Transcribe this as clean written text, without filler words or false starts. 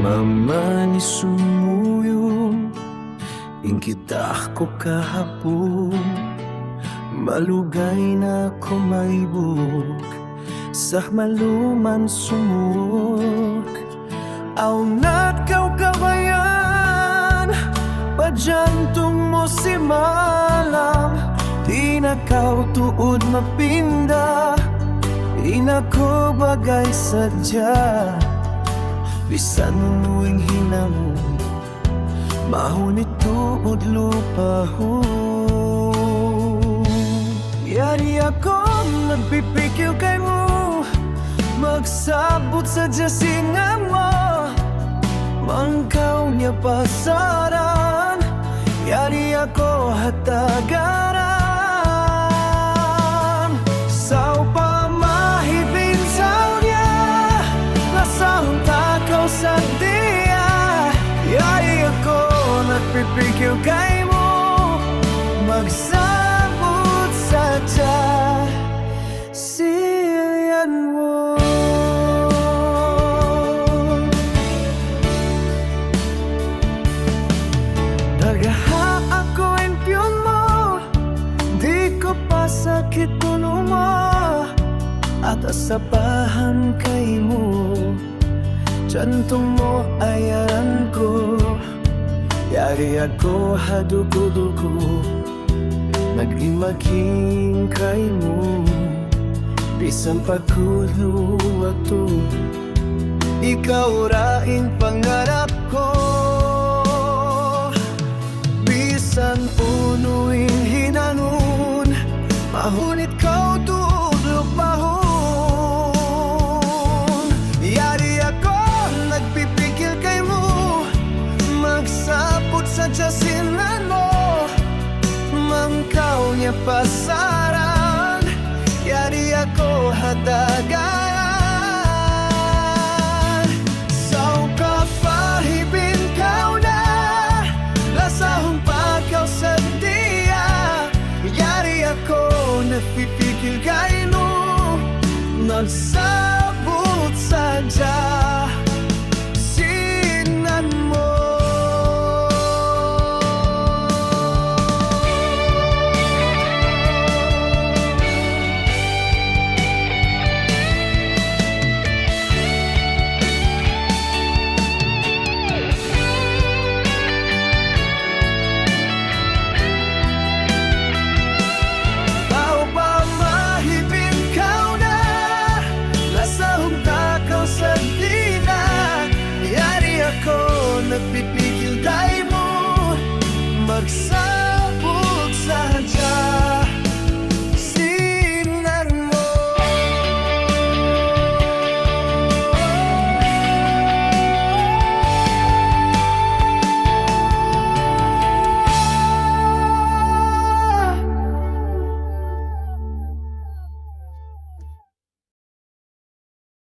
Mamani sumuyong ingkita ko kahapon, malugay na kumaibog sa maluman sumuk. Aw nakaw kabayan, padyantong mo si malam, di nakaw tuod mapinda, di na ko bagay sadya. Bisan nuing hinamon, mahunit tuod lupa ho. Yari ako nagpipikil kay mo, magsabot sa jasingan mo, mangkaw niya pasaran. Yari ako hatagaran, saw pa mahibinsaw niya, nasang takaw sa diya. Yari ako nagpipikil kay mo, magsabot sa jasingan mo. Nagaha ako impyon mo, di ko pasakit puno mo, at asapahan kay mo, jantong mo ayaran ko. Yari ako hadugo-dugo, nag-imaging kay mo, bisan pagkulo ato, ikaw raing pangarap ko. Bisan punuin hinanon, mahunit kau tuod lupahon. Yari ako nagpipikil kay mo, magsapot sa jasingan mo, mangkaw niya pasaran. Yari ako hatagan, saw ka pahibin kau na, lasahong pagkaw sa diya. Yari ako nagpipikil kay mo,